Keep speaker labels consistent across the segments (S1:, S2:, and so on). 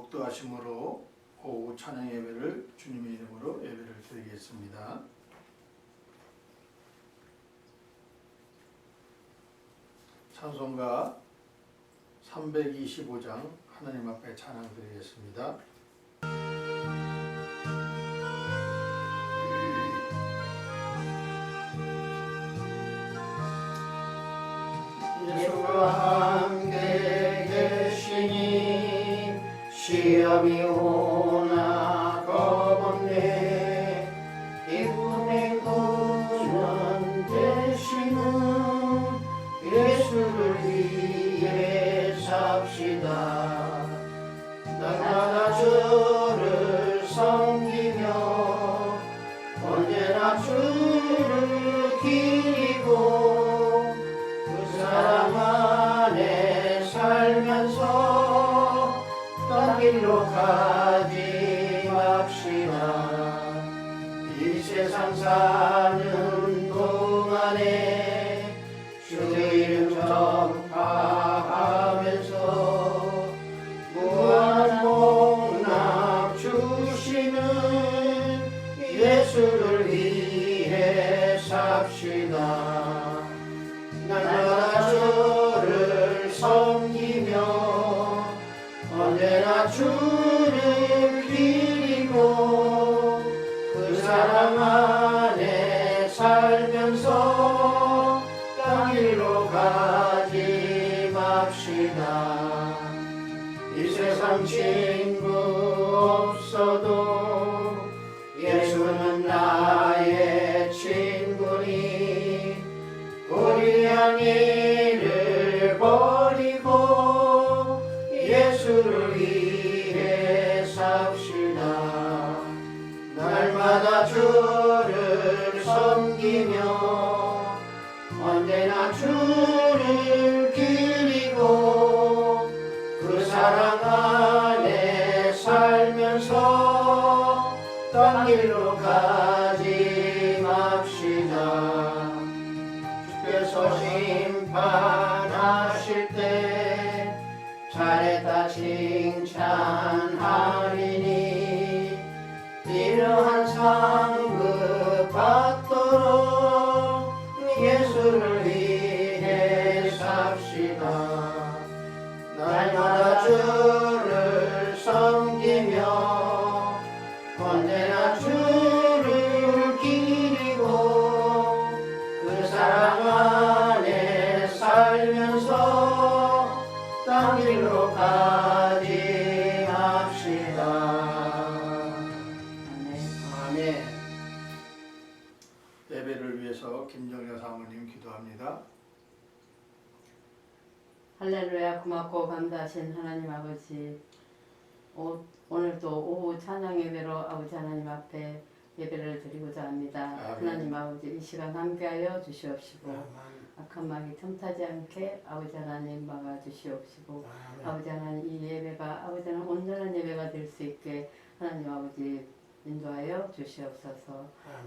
S1: 복도하심으로 오후 찬양 예배를 주님의 이름으로 예배를 드리겠습니다. 찬송가 325장 하나님 앞에 찬양 드리겠습니다.
S2: 예수와 함께 계시니 시험이 오나 겁없네. 이분의 구원 되시는 예수를 위해 삽시다. 날마다 주를 섬기며 언제나 주를 기리고 그 사랑 안에 살면서 딴 길로 가지 맙시다. 이 세상 사는 동안에 주 이름 전파하면서 무한한 복락 주시는 예수를 위해 삽시다. 날마다 주를 섬기며 언제나 주를 기리고 그 사랑 안에 살면서 딴 길로 가지 맙시다. 이 세상 친구 없어도 예수는 나의 친구니 고리한 일을 버리고 예수를 위해 삽시다. 날마다 주를 섬기며 언제나 주를 기리고 그 사랑 안에 살면서 딴 길로 가지 맙시다. 주께서 심판하실 때 잘했다 칭찬하리니 이러한 상급 받도록 예수를 위해 삽시다. 날마다 주를 섬기며 언제나 주를 기리고 그 사랑 안에 살면서 딴 길로 가지 맙시다. 아멘.
S1: 예배를 위해서 김정여 사모님 기도합니다.
S3: 할렐루야. 고맙고 감사하신 하나님 아버지, 오늘도 오후 찬양 예배로 아버지 하나님 앞에 예배를 드리고자 합니다.
S1: 아멘.
S3: 하나님 아버지, 이 시간 함께하여 주시옵시고 악한 마귀 틈타지 않게 아버지 하나님 막아 주시옵시고 아버지 하나님, 이 예배가 아버지 하나님 온전한 예배가 될 수 있게 하나님 아버지 인도하여 주시옵소서.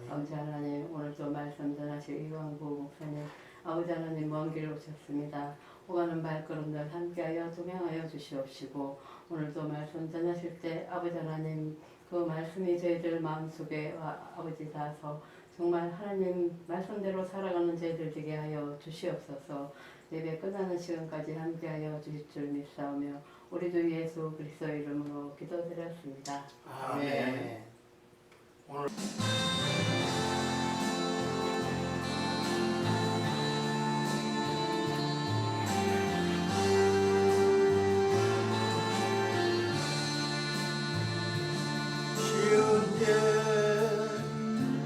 S3: 아버지 하나님, 오늘도 말씀 전하실 이광구 목사님 아버지 하나님 먼 길 오셨습니다. 오가는 발걸음들 함께하여 동행하여 주시옵시고 오늘도 말씀 전하실 때 아버지 하나님, 그 말씀이 저희들 마음속에 아버지 닿아서 정말 하나님 말씀대로 살아가는 저희들 되게 하여 주시옵소서. 예배 끝나는 시간까지 함께하여 주실 줄 믿사오며 우리 주 예수 그리스도 이름으로 기도드렸습니다.
S1: 아멘. 오늘 쉬운 때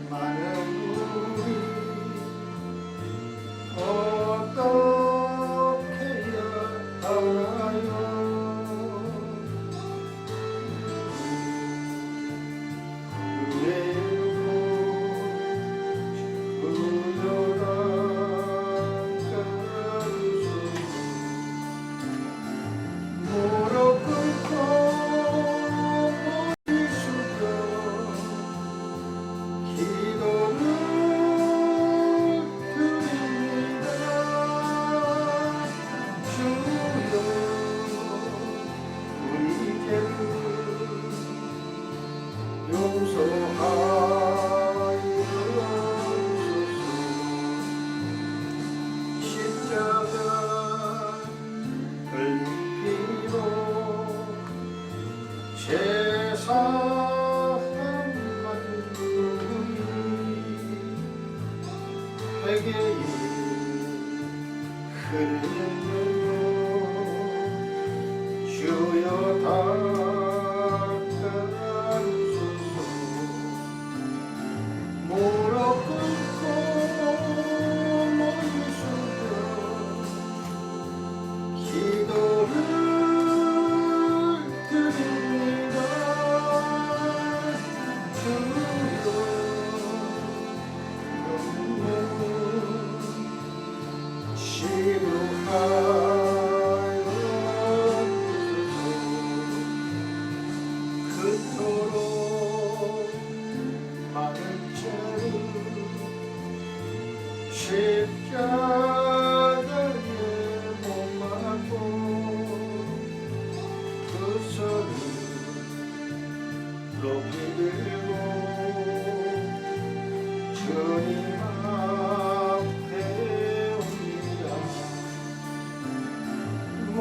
S1: 많은 우리 어떻게 해야 하나요? 주여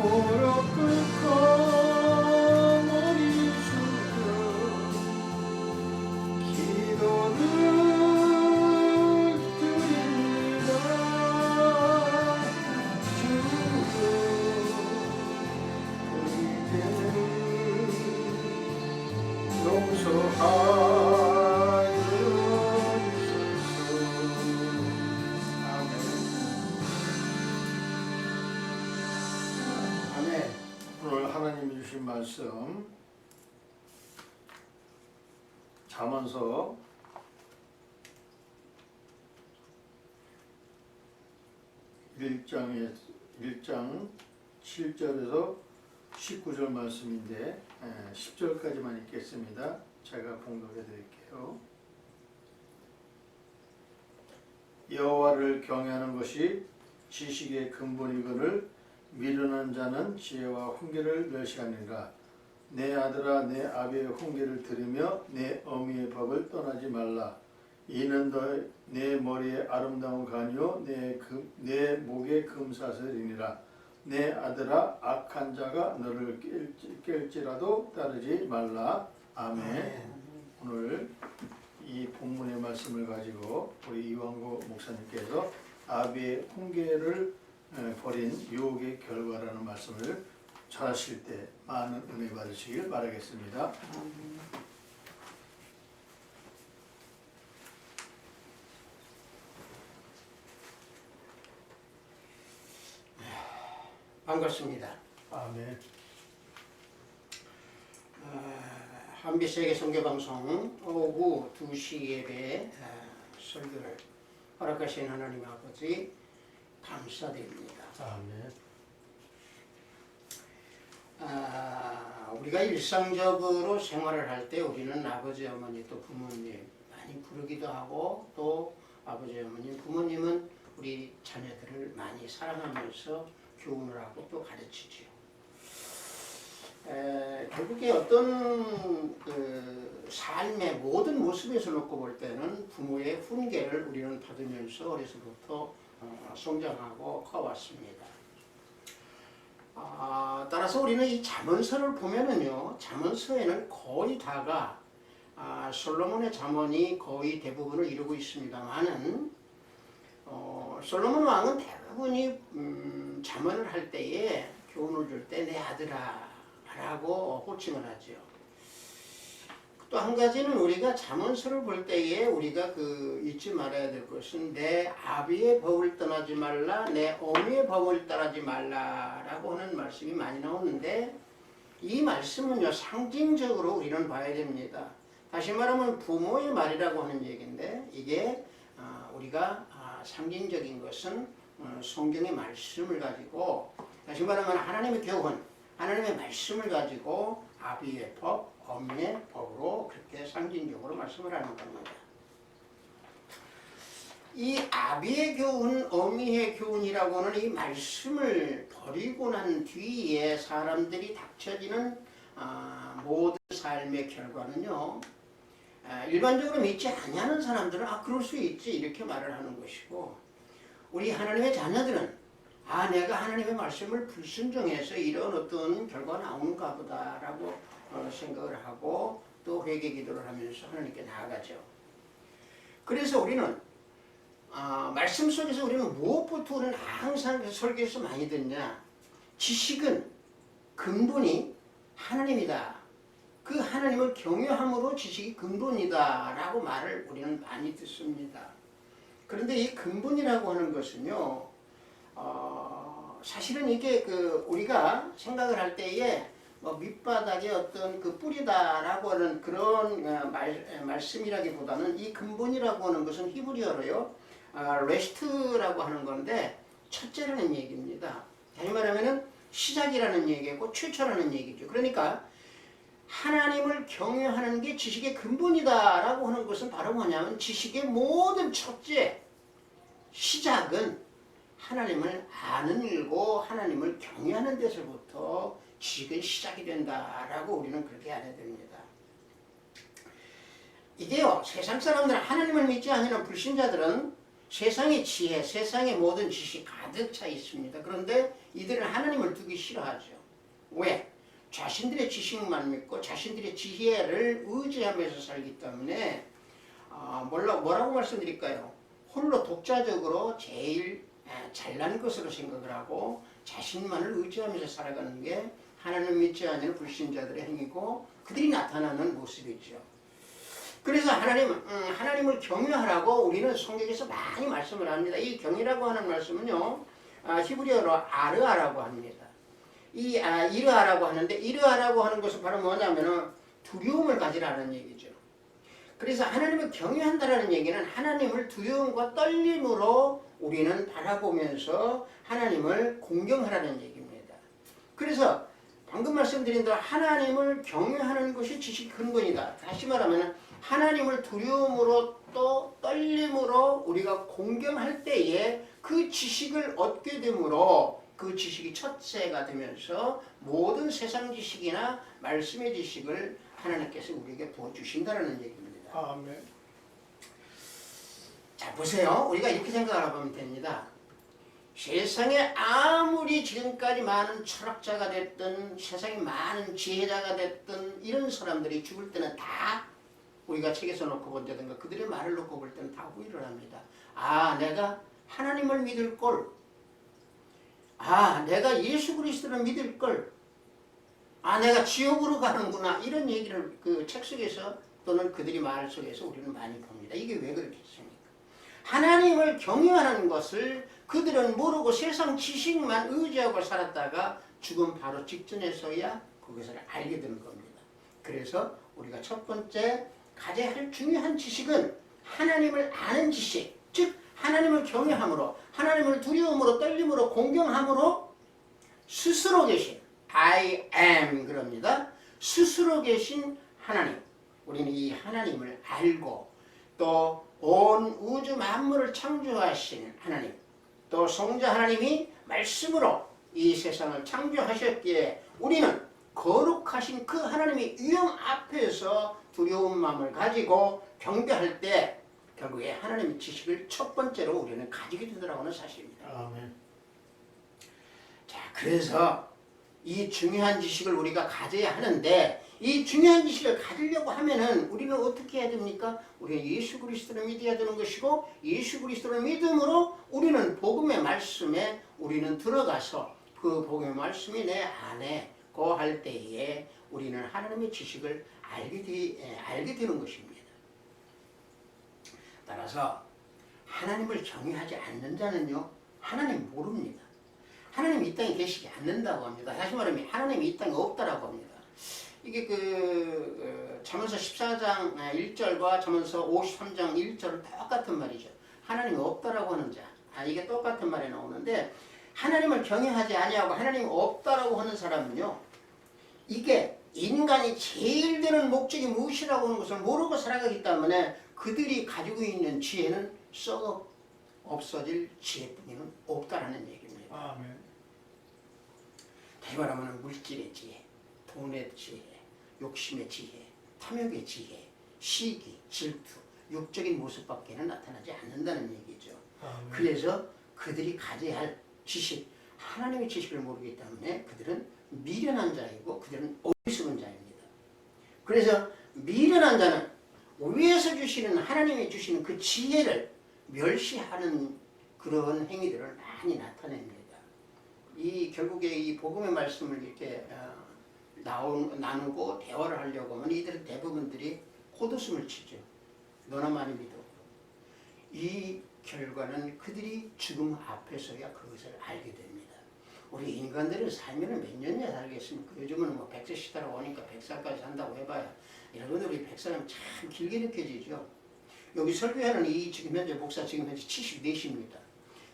S2: 무릎 꿇고 머리 숙여 기도를 드립니다. 주여 이제는 용서하여 주소서. 아멘. 아멘.
S1: 오늘 하나님이 주신 말씀 잠언서 1장 7절에서 19절 말씀인데 10절까지만 읽겠습니다. 제가 봉독해 드릴게요. 여호와를 경외하는 것이 지식의 근본이거늘 미련한 자는 지혜와 훈계를 멸시하니라. 내 아들아 내 아비의 훈계를 들으며 내 어미의 법을 떠나지 말라. 이는 내 머리에 아름다운 간이요 내 목에 금사슬이니라. 내 아들아 악한 자가 너를 깰지라도 따르지 말라. 아멘. 오늘 이 본문의 말씀을 가지고 우리 이완구 목사님께서 아비의 훈계를 버린 유혹의 결과라는 말씀을 전하실 때 많은 은혜 받으시길 바라겠습니다.
S2: 반갑습니다.
S1: 아멘.
S2: 한빛세계 선교방송 오후 2시 예배 설교를 허락하신 하나님 아버지 감사드립니다.
S1: 아멘.
S2: 우리가 일상적으로 생활을 할 때 우리는 아버지, 어머니, 또 부모님 많이 부르기도 하고 또 아버지, 어머님, 부모님은 우리 자녀들을 많이 사랑하면서 교훈을 하고 또 가르치지요. 결국에 어떤 그 삶의 모든 모습에서 놓고 볼 때는 부모의 훈계를 우리는 받으면서 어려서부터 성장하고 커왔습니다. 따라서 우리는 이 잠언서를 보면은요, 잠언서에는 거의 다가 솔로몬의 잠언이 거의 대부분을 이루고 있습니다만은 솔로몬 왕은 대부분이 잠언을 할 때에 교훈을 줄 때 내 아들아 라고 호칭을 하죠. 또 한 가지는 우리가 잠언서를 볼 때에 우리가 잊지 말아야 될 것은 내 아비의 법을 떠나지 말라, 내 어미의 법을 따르지 말라라고 하는 말씀이 많이 나오는데 이 말씀은요 상징적으로 우리는 봐야 됩니다. 다시 말하면 부모의 말이라고 하는 얘기인데 이게 우리가 상징적인 것은 성경의 말씀을 가지고 다시 말하면 하나님의 교훈, 하나님의 말씀을 가지고 아비의 법, 어미의 법으로 그렇게 상징적으로 말씀을 하는 겁니다. 이 아비의 교훈, 어미의 교훈이라고 하는 이 말씀을 버리고 난 뒤에 사람들이 닥쳐지는 모든 삶의 결과는요, 일반적으로 믿지 아니하는 사람들은 그럴 수 있지 이렇게 말을 하는 것이고, 우리 하나님의 자녀들은 내가 하나님의 말씀을 불순종해서 이런 어떤 결과가 나오는가 보다라고 생각을 하고 또 회개 기도를 하면서 하나님께 나아가죠. 그래서 우리는 말씀 속에서 우리는 무엇부터 우리는 항상 설교에서 많이 듣냐, 지식은 근본이 하나님이다. 그 하나님을 경외함으로 지식이 근본이다 라고 말을 우리는 많이 듣습니다. 그런데 이 근본이라고 하는 것은요, 사실은 이게 우리가 생각을 할 때에 밑바닥에 어떤 뿌리다라고 하는 그런 말씀이라기보다는 이 근본이라고 하는 것은 히브리어로요, 레스트라고 하는 건데 첫째라는 얘기입니다. 다시 말하면은 시작이라는 얘기고 최초라는 얘기죠. 그러니까 하나님을 경외하는 게 지식의 근본이다라고 하는 것은 바로 뭐냐면 지식의 모든 첫째 시작은 하나님을 아는 일고 하나님을 경외하는 데서부터 지식은 시작이 된다라고 우리는 그렇게 알아야 됩니다. 이게요, 세상 사람들은 하나님을 믿지 않는 불신자들은 세상의 지혜, 세상의 모든 지식 가득 차 있습니다. 그런데 이들은 하나님을 두기 싫어하죠. 왜? 자신들의 지식만 믿고 자신들의 지혜를 의지하면서 살기 때문에 뭐라고 말씀드릴까요? 홀로 독자적으로 제일 잘난 것으로 생각을 하고 자신만을 의지하면서 살아가는 게 하나님 믿지 않는 불신자들의 행위고 그들이 나타나는 모습이죠. 그래서 하나님을 경외하라고 우리는 성경에서 많이 말씀을 합니다. 이 경외라고 하는 말씀은요, 히브리어로 아르아라고 합니다. 이르아라고 하는데, 이르아라고 하는 것은 바로 뭐냐면은 두려움을 가지라는 얘기죠. 그래서 하나님을 경외한다라는 얘기는 하나님을 두려움과 떨림으로 우리는 바라보면서 하나님을 공경하라는 얘기입니다. 그래서 방금 말씀드린 대로 하나님을 경외하는 것이 지식 근본이다. 다시 말하면 하나님을 두려움으로 또 떨림으로 우리가 공경할 때에 그 지식을 얻게 되므로 그 지식이 첫째가 되면서 모든 세상 지식이나 말씀의 지식을 하나님께서 우리에게 부어주신다는 얘기입니다.
S1: 아멘.
S2: 자, 보세요. 우리가 이렇게 생각하면 됩니다. 세상에 아무리 지금까지 많은 철학자가 됐든 세상에 많은 지혜자가 됐든 이런 사람들이 죽을 때는 다 우리가 책에서 놓고 본다든가 그들의 말을 놓고 볼 때는 다 후회를 합니다. 내가 하나님을 믿을 걸. 내가 예수 그리스도를 믿을 걸. 내가 지옥으로 가는구나. 이런 얘기를 그 책 속에서 또는 그들이 말 속에서 우리는 많이 봅니다. 이게 왜 그렇겠습니까? 하나님을 경외하는 것을 그들은 모르고 세상 지식만 의지하고 살았다가 죽음 바로 직전에서야 그것을 알게 되는 겁니다. 그래서 우리가 첫 번째 가져야 할 중요한 지식은 하나님을 아는 지식, 즉 하나님을 경외함으로 하나님을 두려움으로 떨림으로 공경함으로 스스로 계신 I am 그럽니다. 스스로 계신 하나님, 우리는 이 하나님을 알고 또 온 우주 만물을 창조하신 하나님, 또 성자 하나님이 말씀으로 이 세상을 창조하셨기에 우리는 거룩하신 그 하나님의 위엄 앞에서 두려운 마음을 가지고 경배할 때 결국에 하나님의 지식을 첫 번째로 우리는 가지게 되더라고는 사실입니다.
S1: 아멘.
S2: 자, 그래서 이 중요한 지식을 우리가 가져야 하는데 이 중요한 지식을 가지려고 하면은 우리는 어떻게 해야 됩니까? 우리는 예수 그리스도를 믿어야 되는 것이고 예수 그리스도를 믿음으로 우리는 복음의 말씀에 우리는 들어가서 그 복음의 말씀이 내 안에 거할 때에 우리는 하나님의 지식을 알게 되는 것입니다. 따라서 하나님을 경외하지 않는 자는요, 하나님 모릅니다. 하나님이 이 땅에 계시지 않는다고 합니다. 다시 말하면 하나님이 이 땅에 없다라고 합니다. 이게 잠언서 14장 1절과 잠언서 53장 1절은 똑같은 말이죠. 하나님이 없다라고 하는 자. 이게 똑같은 말이 나오는데 하나님을 경외하지 아니하고 하나님이 없다라고 하는 사람은요, 이게 인간이 제일 되는 목적이 무엇이라고 하는 것을 모르고 살아가기 때문에 그들이 가지고 있는 지혜는 썩어 없어질 지혜뿐이는 없다라는 얘기입니다.
S1: 아멘.
S2: 다시 말하면 물질의 지혜, 돈의 지혜, 욕심의 지혜, 탐욕의 지혜, 시기, 질투, 육적인 모습밖에는 나타나지 않는다는 얘기죠.
S1: 아멘.
S2: 그래서 그들이 가져야 할 지식, 하나님의 지식을 모르기 때문에 그들은 미련한 자이고 그들은 어리석은 자입니다. 그래서 미련한 자는 위에서 주시는 하나님이 주시는 그 지혜를 멸시하는 그런 행위들을 많이 나타냅니다. 결국에 이 복음의 말씀을 이렇게 나누고 대화를 하려고 하면 이들은 대부분들이 콧웃음을 치죠. 너나 많이 믿어. 이 결과는 그들이 죽음 앞에서야 그것을 알게 됩니다. 우리 인간들은 살면 몇 년이나 살겠습니까? 요즘은 100세 시대라고 하니까 100살까지 산다고 해봐야 여러분 우리 100살은 참 길게 느껴지죠. 여기 설교하는 지금 현재 목사 지금 현재 74입니다.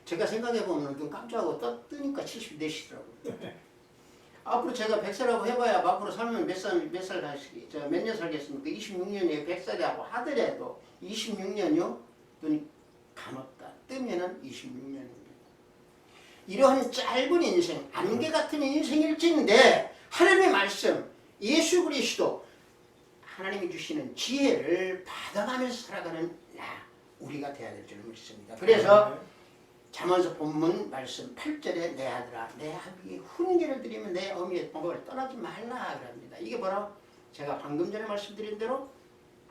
S2: 제가 생각해보면 눈 깜짝하고 뜨니까 74시더라고요. 앞으로 제가 100살이라고 해봐야 앞으로 살면 몇 년 살겠습니까? 26년에 100살이라고 하더라도 26년이요? 눈이 감았다. 뜨면은 26년입니다. 이러한 짧은 인생, 안개 같은 인생일진데 하나님의 말씀, 예수 그리스도, 하나님이 주시는 지혜를 받아가면서 살아가는 나, 우리가 돼야 될 줄 믿습니다. 그래서 잠언서 본문 말씀 8절에 내 아들아 내 아비의 훈계를 드리면 내 어미의 법을 떠나지 말라 그럽니다. 이게 바로 제가 방금 전에 말씀드린 대로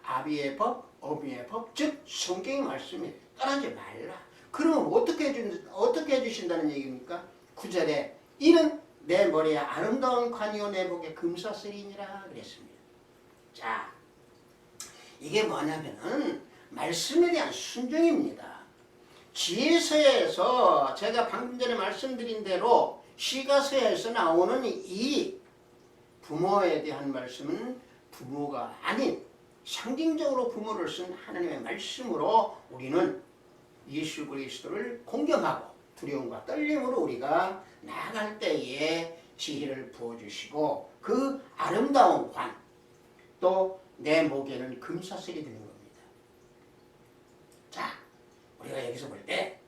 S2: 아비의 법, 어미의 법, 즉 성경의 말씀이 떠나지 말라. 그러면 어떻게 해주신다는 얘기입니까? 9절에 이는 내 머리에 아름다운 관이요 내 목에 금사슬이니라 그랬습니다. 자, 이게 뭐냐면은 말씀에 대한 순종입니다. 지혜서에서 제가 방금 전에 말씀드린 대로 시가서에서 나오는 이 부모에 대한 말씀은 부모가 아닌 상징적으로 부모를 쓴 하나님의 말씀으로 우리는 예수 그리스도를 공경하고 두려움과 떨림으로 우리가 나아갈 때에 지혜를 부어주시고 그 아름다운 관, 또 내 목에는 금사슬이 드는 겁니다. 자, 우리가 여기서 볼 때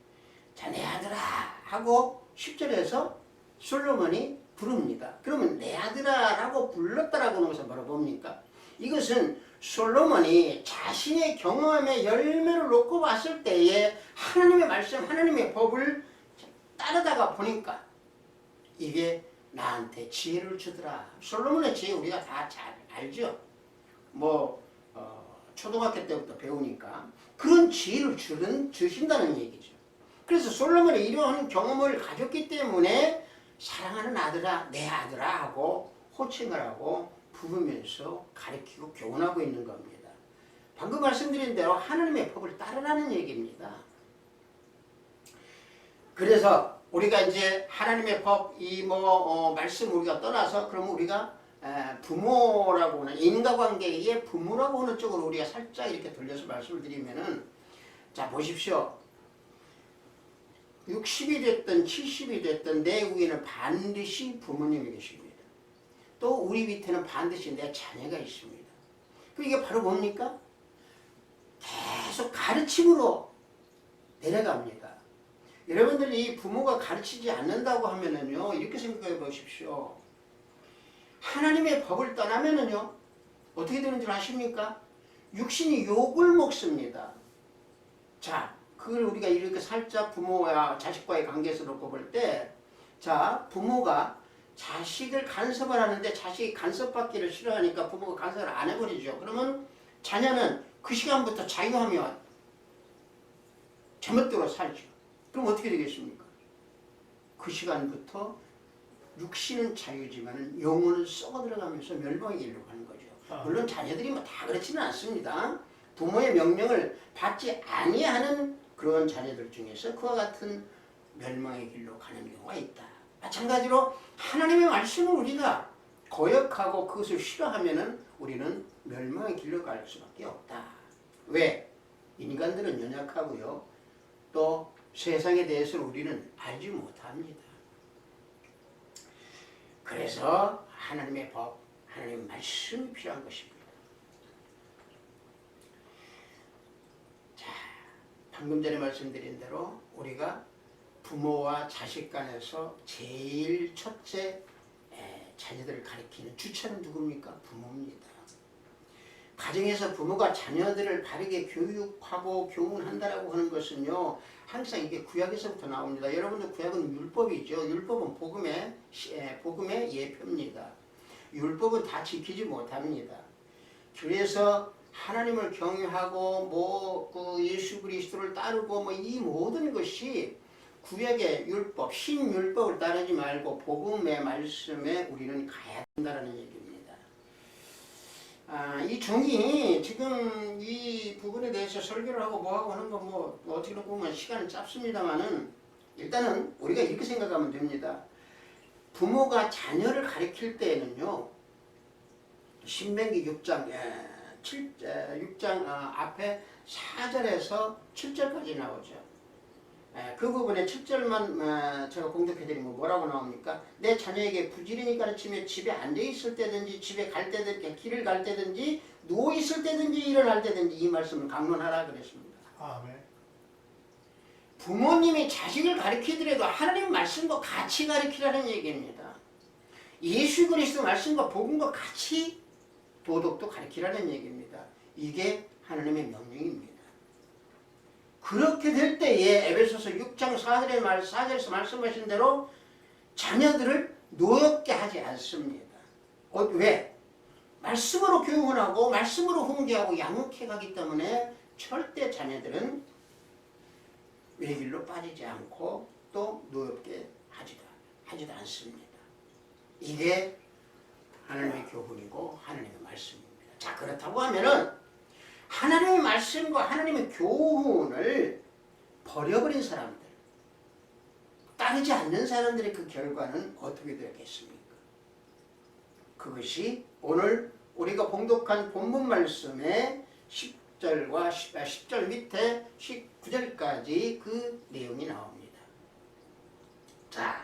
S2: 자, 내 아들아 하고 10절에서 솔로몬이 부릅니다. 그러면 내 아들아 라고 불렀다라고 하는 것은 바로 뭡니까? 이것은 솔로몬이 자신의 경험의 열매를 놓고 봤을 때에 하나님의 말씀, 하나님의 법을 따르다가 보니까 이게 나한테 지혜를 주더라. 솔로몬의 지혜 우리가 다 잘 알죠. 초등학교 때부터 배우니까 그런 지혜를 주신다는 얘기죠. 그래서 솔로몬이 이러한 경험을 가졌기 때문에 사랑하는 아들아, 내 아들아 하고 호칭을 하고 부르면서 가르치고 교훈하고 있는 겁니다. 방금 말씀드린 대로 하나님의 법을 따르라는 얘기입니다. 그래서 우리가 이제 하나님의 법, 말씀 우리가 떠나서 그러면 우리가 부모라고 하는 인과관계의 부모라고 하는 쪽으로 우리가 살짝 이렇게 돌려서 말씀을 드리면은 자 보십시오. 60이 됐든 70이 됐든 내 위에는 반드시 부모님이 계십니다. 또 우리 밑에는 반드시 내 자녀가 있습니다. 그 이게 바로 뭡니까? 계속 가르침으로 내려갑니다. 여러분들이 부모가 가르치지 않는다고 하면은요, 이렇게 생각해 보십시오. 하나님의 법을 떠나면은요, 어떻게 되는 줄 아십니까? 육신이 욕을 먹습니다. 자, 그걸 우리가 이렇게 살짝 부모와 자식과의 관계에서 놓고 볼 때, 자, 부모가 자식을 간섭을 하는데 자식이 간섭받기를 싫어하니까 부모가 간섭을 안 해버리죠. 그러면 자녀는 그 시간부터 자유하면 제멋대로 살죠. 그럼 어떻게 되겠습니까? 그 시간부터 육신은 자유지만 영혼은 썩어 들어가면서 멸망의 길로 가는 거죠. 물론 자녀들이 다 그렇지는 않습니다. 부모의 명령을 받지 아니하는 그런 자녀들 중에서 그와 같은 멸망의 길로 가는 경우가 있다. 마찬가지로 하나님의 말씀을 우리가 거역하고 그것을 싫어하면은 우리는 멸망의 길로 갈 수밖에 없다. 왜? 인간들은 연약하고요. 또 세상에 대해서 우리는 알지 못합니다. 그래서 하나님의 법, 하나님의 말씀이 필요한 것입니다. 자, 방금 전에 말씀드린 대로 우리가 부모와 자식 간에서 제일 첫째 자녀들을 가리키는 주체는 누굽니까? 부모입니다. 가정에서 부모가 자녀들을 바르게 교육하고 교훈한다라고 하는 것은요, 항상 이게 구약에서부터 나옵니다. 여러분들 구약은 율법이죠. 율법은 복음의 예표입니다. 율법은 다 지키지 못합니다. 그래서 하나님을 경외하고 그 예수 그리스도를 따르고 이 모든 것이 구약의 율법, 신율법을 따르지 말고 복음의 말씀에 우리는 가야 된다는 얘기입니다. 이 종이 지금 이 부분에 대해서 설교를 하고 뭐하고 하는 거 어떻게 보면 시간은 짧습니다만은 일단은 우리가 이렇게 생각하면 됩니다. 부모가 자녀를 가르칠 때에는요, 신명기 6장 앞에 4절에서 7절까지 나오죠. 그 부분에 7절만 제가 공독해드리면 뭐라고 나옵니까? 내 자녀에게 부지런히 가르치며 집에 앉아있을 때든지 집에 갈 때든지 길을 갈 때든지 누워있을 때든지 일어날 때든지 이 말씀을 강론하라 그랬습니다.
S1: 아멘.
S2: 부모님이 자식을 가르치더라도 하나님 말씀과 같이 가르치라는 얘기입니다. 예수 그리스도 말씀과 복음과 같이 도덕도 가르치라는 얘기입니다. 이게 하나님의 명령입니다. 그렇게 될 때에 에베소서 6장 4절에서 말씀하신 대로 자녀들을 노엽게 하지 않습니다. 왜? 말씀으로 교훈하고 말씀으로 훈계하고 양육해 가기 때문에 절대 자녀들은 외길로 빠지지 않고 또 노엽게 하지도 않습니다. 이게 하나님의 교훈이고 하나님의 말씀입니다. 자, 그렇다고 하면은 하나님의 말씀과 하나님의 교훈을 버려버린 사람들, 따르지 않는 사람들의 그 결과는 어떻게 되겠습니까? 그것이 오늘 우리가 봉독한 본문 말씀의 10절 밑에 19절까지 그 내용이 나옵니다. 자,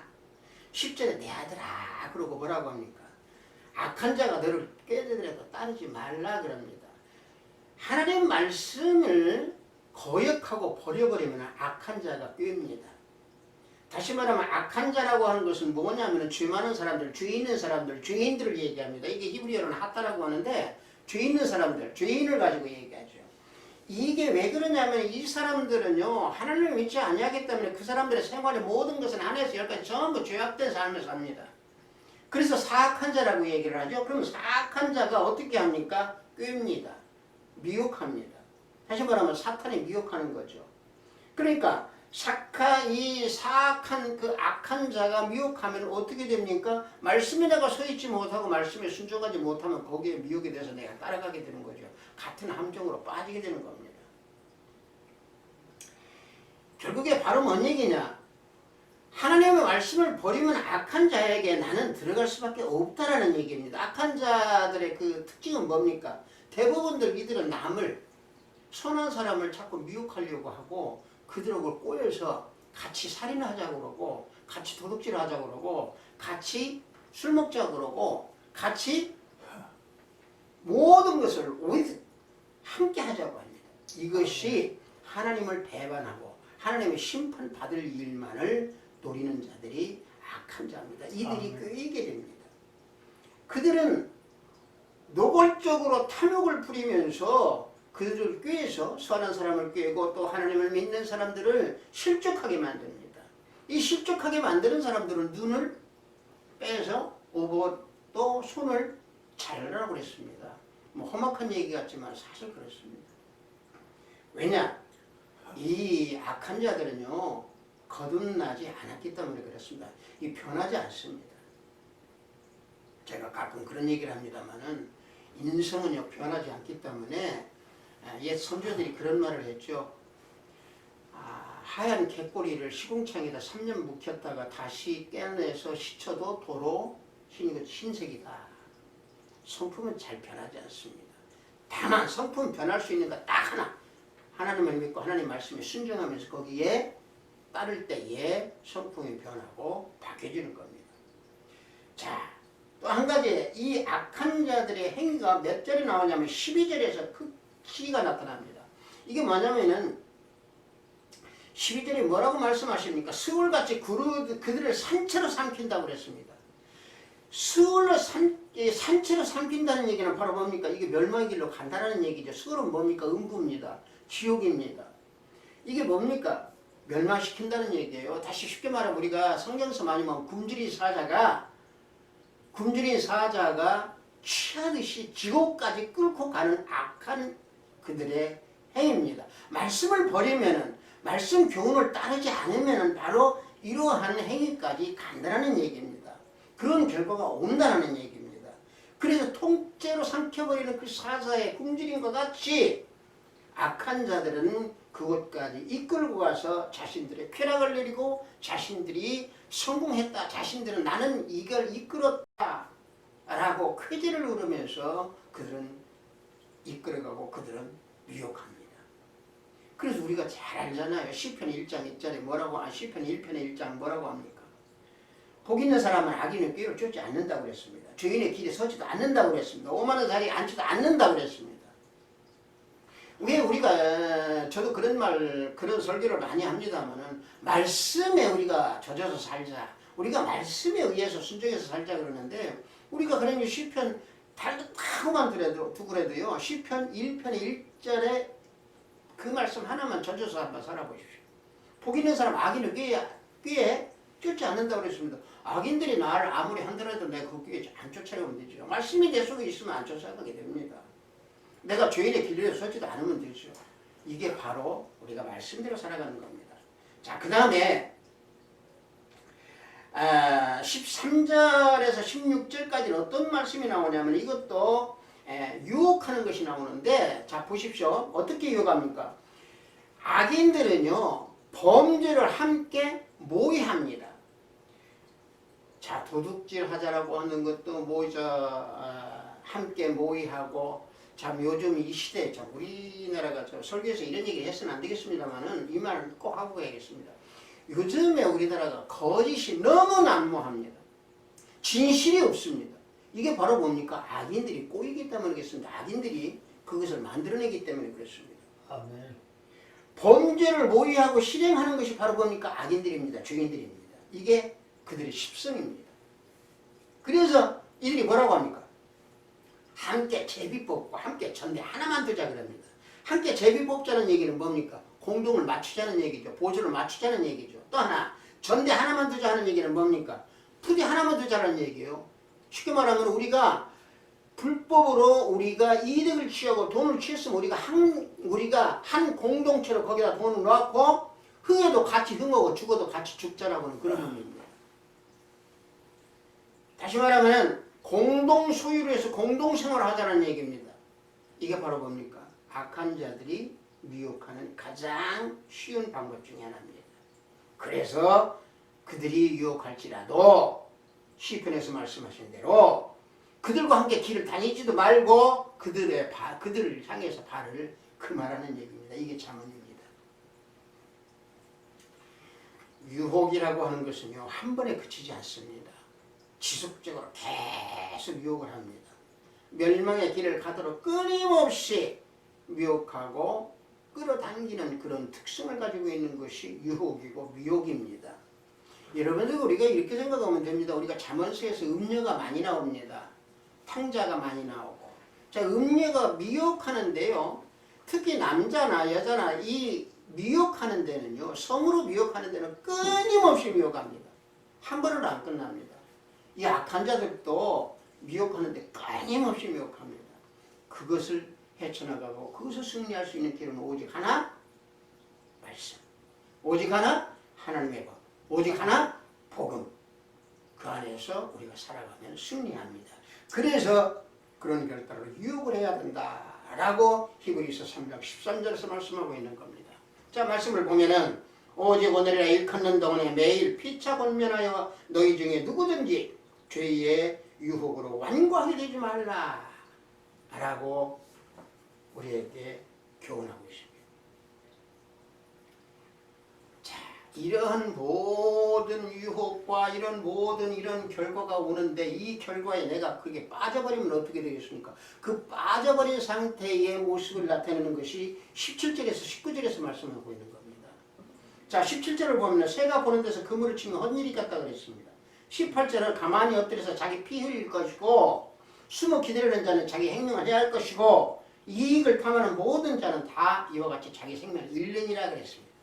S2: 10절에 내 아들아 그러고 뭐라고 합니까? 악한 자가 너를 꾀되더라도 따르지 말라 그럽니다. 하나님 말씀을 거역하고 버려버리면 악한 자가 꾀입니다. 다시 말하면 악한 자라고 하는 것은 뭐냐면 죄 많은 사람들, 죄 있는 사람들, 죄인들을 얘기합니다. 이게 히브리어로는 하타라고 하는데 죄 있는 사람들, 죄인을 가지고 얘기하죠. 이게 왜 그러냐면 이 사람들은요 하나님을 믿지 아니하기 때문에 그 사람들의 생활의 모든 것은 하나에서 열까지 전부 죄악된 삶을 삽니다. 그래서 사악한 자라고 얘기를 하죠. 그럼 사악한 자가 어떻게 합니까? 꾀입니다. 미혹합니다. 다시 말하면 사탄이 미혹하는 거죠. 그러니까 이 사악한 그 악한 자가 미혹하면 어떻게 됩니까? 말씀에 내가 서 있지 못하고 말씀에 순종하지 못하면 거기에 미혹이 돼서 내가 따라가게 되는 거죠. 같은 함정으로 빠지게 되는 겁니다. 결국에 바로 뭔 얘기냐? 하나님의 말씀을 버리면 악한 자에게 나는 들어갈 수밖에 없다라는 얘기입니다. 악한 자들의 그 특징은 뭡니까? 대부분들 이들은 남을, 선한 사람을 자꾸 미혹하려고 하고 그들하고 꼬여서 같이 살인하자고 그러고 같이 도둑질하자고 그러고 같이 술 먹자고 그러고 같이 모든 것을 함께 하자고 합니다. 이것이 하나님을 배반하고 하나님의 심판받을 일만을 노리는 자들이 악한 자입니다. 이들이 꾀이게 됩니다. 그들은 노골적으로 탐욕을 부리면서 그들을 꾀해서 선한 사람을 꾀고 또 하나님을 믿는 사람들을 실족하게 만듭니다. 이 실족하게 만드는 사람들은 눈을 빼서 오고 또 손을 자르라고 그랬습니다. 뭐 험악한 얘기 같지만 사실 그렇습니다. 왜냐? 이 악한 자들은요 거듭나지 않았기 때문에 그렇습니다. 이 변하지 않습니다. 제가 가끔 그런 얘기를 합니다만은 인성은요 변하지 않기 때문에 옛 선조들이 그런 말을 했죠. 하얀 개꼬리를 시궁창에다 3년 묵혔다가 다시 깨내서 씻어도 도로 흰색이다. 성품은 잘 변하지 않습니다. 다만 성품 변할 수 있는 거 딱 하나. 하나님을 믿고 하나님 말씀에 순종하면서 거기에 따를 때에 성품이 변하고 바뀌어지는 겁니다. 자, 또 한 가지 이 악한 자들의 행위가 몇 절에 나오냐면 12절에서 그 시가 나타납니다. 이게 뭐냐면은 12절에 뭐라고 말씀하십니까? 스울같이 그들을 산채로 삼킨다고 그랬습니다. 스울로 산채로 삼킨다는 얘기는 바로 뭡니까? 이게 멸망의 길로 간다는 얘기죠. 스울은 뭡니까? 음부입니다. 지옥입니다. 이게 뭡니까? 멸망시킨다는 얘기예요. 다시 쉽게 말하면 우리가 성경에서 많이 보면 굶주린 사자가 취하듯이 지옥까지 끌고 가는 악한 그들의 행위입니다. 말씀을 버리면은 말씀 교훈을 따르지 않으면은 바로 이러한 행위까지 간다는 얘기입니다. 그런 결과가 온다는 얘기입니다. 그래서 통째로 삼켜버리는 그 사자의 굶주림과 같이 악한 자들은 그것까지 이끌고 가서 자신들의 쾌락을 누리고 자신들이 성공했다. 자신들은 나는 이걸 이끌었다. 라고 쾌지를 누르면서 그들은 이끌어가고 그들은 미혹합니다. 그래서 우리가 잘 알잖아요. 시편 1장 1절에 시편 1편의 1장 뭐라고 합니까? 복 있는 사람은 악인의 꾀를 쫓지 않는다고 그랬습니다. 죄인의 길에 서지도 않는다고 그랬습니다. 오만한 자리에 앉지도 않는다고 그랬습니다. 왜 우리가 저도 그런 설교를 많이 합니다만은 말씀에 우리가 젖어서 살자. 우리가 말씀에 의해서 순종해서 살자 그러는데 우리가 그러면 시편 타고만 두고라도요. 시편 1편의 1절에 그 말씀 하나만 젖어서 한번 살아보십시오. 복 있는 사람 악인을 꾀에 쫓지 않는다고 그랬습니다. 악인들이 나를 아무리 한더라도 내가 그 꾀에 안 쫓아가면 되죠. 말씀이 내 속에 있으면 안 쫓아가게 됩니다. 내가 죄인의 길에 서지도 않으면 되죠. 이게 바로 우리가 말씀대로 살아가는 겁니다. 자, 그 다음에 13절에서 16절까지는 어떤 말씀이 나오냐면 이것도 유혹하는 것이 나오는데, 자 보십시오. 어떻게 유혹합니까? 악인들은요 범죄를 함께 모의합니다. 자, 도둑질 하자라고 하는 것도 함께 모의하고, 참 요즘 이 시대에 참 우리나라가 설교에서 이런 얘기를 해서는 안 되겠습니다만은 이 말을 꼭 하고 가야겠습니다. 요즘에 우리나라가 거짓이 너무 난무합니다. 진실이 없습니다. 이게 바로 뭡니까? 악인들이 꼬이기 때문이겠습니다. 악인들이 그것을 만들어내기 때문에 그렇습니다.
S1: 아멘.
S2: 범죄를 모의하고 실행하는 것이 바로 뭡니까? 악인들입니다. 죄인들입니다. 이게 그들의 십성입니다. 그래서 이들이 뭐라고 합니까? 함께 제비 뽑고 함께 전대 하나만 두자 그럽니다. 함께 제비 뽑자는 얘기는 뭡니까? 공동을 맞추자는 얘기죠. 보조를 맞추자는 얘기죠. 또 하나, 전대 하나만 두자 하는 얘기는 뭡니까? 부대 하나만 두자는 얘기예요. 쉽게 말하면 우리가 불법으로 우리가 이득을 취하고 돈을 취했으면 우리가 한 공동체로 거기다 돈을 넣고 흥해도 같이 흥하고 죽어도 같이 죽자라고 하는 그런 의미입니다. 다시 말하면 공동 소유로 해서 공동 생활을 하자는 얘기입니다. 이게 바로 뭡니까? 악한 자들이 미혹하는 가장 쉬운 방법 중에 하나입니다. 그래서 그들이 유혹할지라도 시편에서 말씀하신 대로 그들과 함께 길을 다니지도 말고 그들을 향해서 발을 금하라는 얘기입니다. 이게 잠언입니다. 유혹이라고 하는 것은요 한 번에 그치지 않습니다. 지속적으로 계속 유혹을 합니다. 멸망의 길을 가도록 끊임없이 미혹하고 끌어당기는 그런 특성을 가지고 있는 것이 유혹이고 미혹입니다. 여러분들 우리가 이렇게 생각하면 됩니다. 우리가 잠언서에서 음녀가 많이 나옵니다. 탕자가 많이 나오고. 자, 음녀가 미혹하는데요. 특히 남자나 여자나 이 미혹하는 데는요. 성으로 미혹하는 데는 끊임없이 미혹합니다. 한 번으로 안 끝납니다. 이 악한 자들도 미혹하는데 끊임없이 미혹합니다. 그것을 헤쳐나가고 그것을 승리할 수 있는 길은 오직 하나, 말씀. 오직 하나, 하나님의 법. 오직 하나, 복음. 그 안에서 우리가 살아가면 승리합니다. 그래서 그런 결단으로 유혹을 해야 된다라고 히브리서 3장 13절에서 말씀하고 있는 겁니다. 자, 말씀을 보면은 오직 오늘이라 일컫는 동안에 매일 피차 권면하여 너희 중에 누구든지 죄의 유혹으로 완고하게 되지 말라 라고 우리에게 교훈하고 있습니다. 자, 이러한 모든 유혹과 이런 결과가 오는데 이 결과에 내가 그게 빠져버리면 어떻게 되겠습니까? 그 빠져버린 상태의 모습을 나타내는 것이 17절에서 19절에서 말씀하고 있는 겁니다. 자, 17절을 보면 새가 보는 데서 그물을 치면 헛일이 같다 그랬습니다. 18절은 가만히 엎드려서 자기 피 흘릴 것이고 숨어 기다리는 자는 자기 행명을 해야 할 것이고 이익을 탐하는 모든 자는 다 이와 같이 자기 생명을 잃느니라 그랬습니다.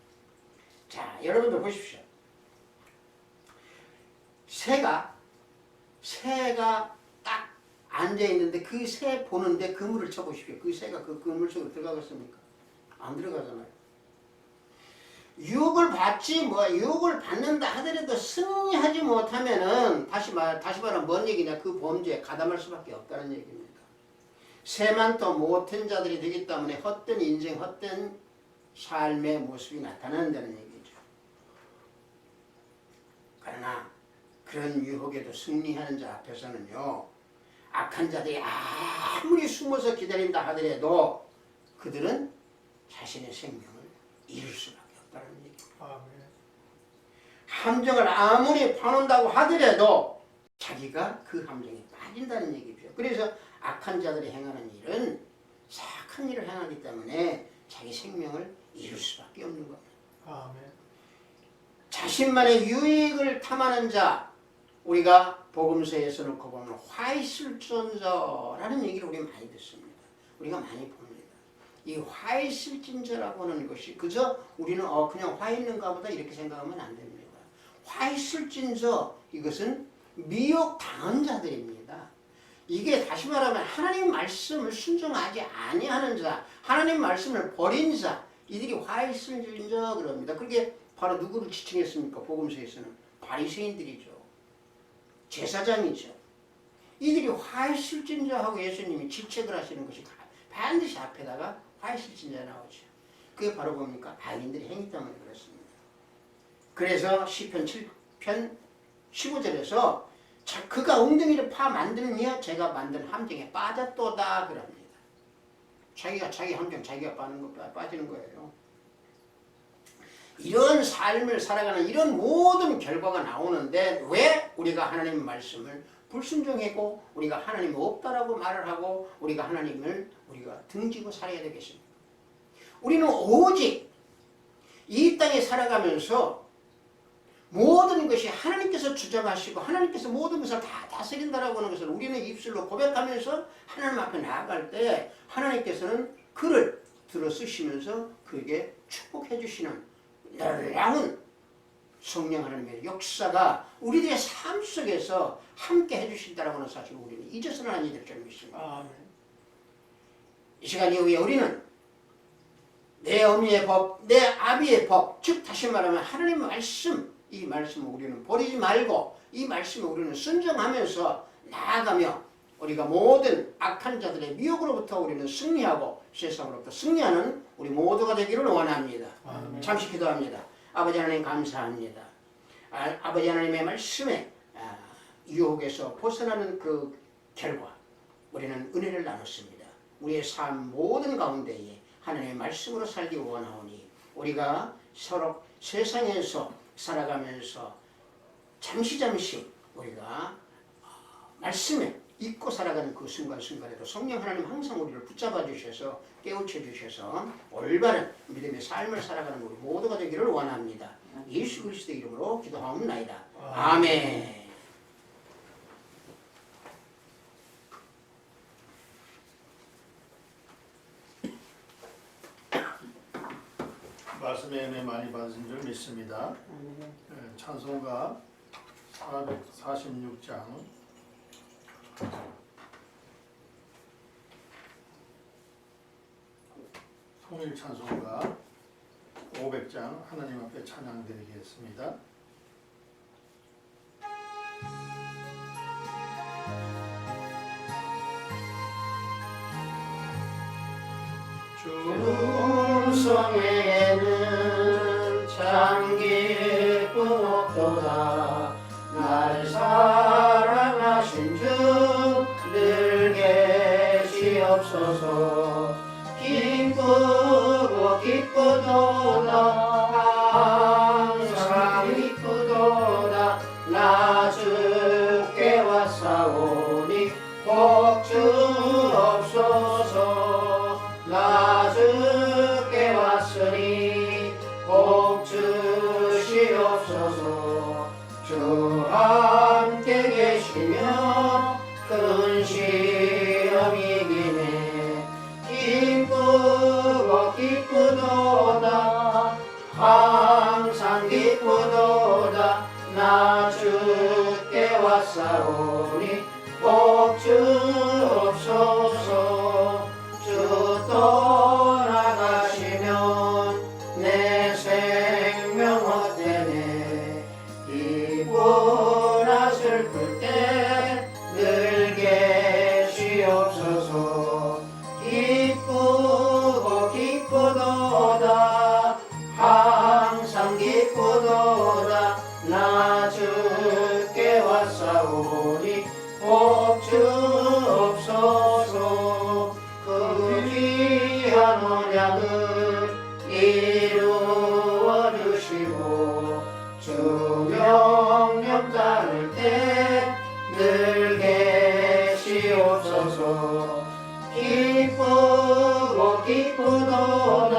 S2: 자, 여러분들 보십시오. 새가 딱 앉아있는데 그 새 보는데 그물을 쳐보십시오. 그 새가 그 그물 속으로 들어가겠습니까? 안 들어가잖아요. 유혹을 받는다 하더라도 승리하지 못하면은 다시 말하면 뭔 얘기냐? 그 범죄에 가담할 수밖에 없다는 얘기입니다. 새만 또 못한 자들이 되기 때문에 헛된 인생, 헛된 삶의 모습이 나타난다는 얘기죠. 그러나 그런 유혹에도 승리하는 자 앞에서는요, 악한 자들이 아무리 숨어서 기다린다 하더라도 그들은 자신의 생명을 잃을 수밖에 없다는 얘기입니다.
S1: 아멘.
S2: 함정을 아무리 파놓는다고 하더라도 자기가 그 함정에 빠진다는 얘기죠. 그래서 악한 자들이 행하는 일은 사악한 일을 행하기 때문에 자기 생명을 잃을 수밖에 없는 겁니다.
S1: 아멘.
S2: 자신만의 유익을 탐하는 자, 우리가 복음서에서 놓고 보면 화 있을지언저라는 얘기를 우리가 많이 듣습니다. 우리가 많이 봅니다. 이 화 있을진저라고 하는 것이 그저 우리는 그냥 화 있는가 보다 이렇게 생각하면 안 됩니다. 화 있을진저 이것은 미혹당한 자들입니다. 이게 다시 말하면 하나님 말씀을 순종하지 아니하는 자, 하나님 말씀을 버린 자, 이들이 화 있을진저 그럽니다. 그게 바로 누구를 지칭했습니까? 복음서에서는 바리새인들이죠. 제사장이죠. 이들이 화 있을진저 하고 예수님이 질책을 하시는 것이 반드시 앞에다가 화 있을진저 나오죠. 그게 바로 뭡니까? 악인들의 행위 때문에 그렇습니다. 그래서 시편 7편 15절에서 그가 웅덩이를 파 만드느냐 제가 만든 함정에 빠졌도다 그럽니다. 자기가 자기 함정 자기가 빠지는 거예요. 이런 삶을 살아가는 이런 모든 결과가 나오는데 왜 우리가 하나님 말씀을 불순종하고 우리가 하나님이 없다라고 말을 하고 우리가 하나님을 우리가 등지고 살아야 되겠습니까? 우리는 오직 이 땅에 살아가면서 모든 것이 하나님께서 주장하시고 하나님께서 모든 것을 다 다스린다라고 하는 것을 우리는 입술로 고백하면서 하나님 앞에 나아갈 때 하나님께서는 그를 들어 쓰시면서 그에게 축복해 주시는 놀라운 성령 하나님의 역사가 우리들의 삶 속에서 함께 해주신다라고 하는 사실을 우리는 잊어서는 아니 될 줄 믿습니다. 이 시간 이후에 우리는 내 어미의 법, 내 아비의 법, 즉 다시 말하면 하나님의 말씀, 이 말씀을 우리는 버리지 말고 이 말씀을 우리는 순종하면서 나아가며 우리가 모든 악한 자들의 미혹으로부터 우리는 승리하고 세상으로부터 승리하는 우리 모두가 되기를 원합니다. 잠시 기도합니다. 아버지 하나님 감사합니다. 아버지 하나님의 말씀에 유혹에서 벗어나는 그 결과 우리는 은혜를 나눴습니다. 우리의 삶 모든 가운데에 하나님의 말씀으로 살기 원하오니 우리가 서로 세상에서 살아가면서 잠시 우리가 말씀에 잊고 살아가는 그 순간순간에도 성령 하나님 항상 우리를 붙잡아 주셔서 깨우쳐 주셔서 올바른 믿음의 삶을 살아가는 우리 모두가 되기를 원합니다. 예수 그리스도의 이름으로 기도하옵나이다. 아멘.
S1: 말씀의 은혜 많이 받으신 줄 믿습니다. 찬송가 446장 통일 찬송가 500장 하나님 앞에 찬양 드리겠습니다.
S2: 중성에는 참 기쁨 없도다. 날 사랑하신 주 늘 계시옵소서. 기쁘고 기쁘도다. 항상 기쁘도다. 나 주께 왔사오니 복 주옵소서. 나 주께 왔으니 복 주시옵소서. 주 함께 계시며 큰 시험이 이기네. 기쁘고 기쁘도다. 항상 기쁘도다. 나 주께 왔사오니 복 주옵소서. 주 떠나가시면 내 생명 헛되네. 기쁘나 슬플 때 늘 계시옵소서. 기쁘고 기쁘도다. 항상 기쁘도다. 나 주께 왔사오니 복 주옵소서. 그 귀한 언약을 이루어 주시고 주 명령 따를 때 늘 계시옵소서. 기쁘고 기쁘도다.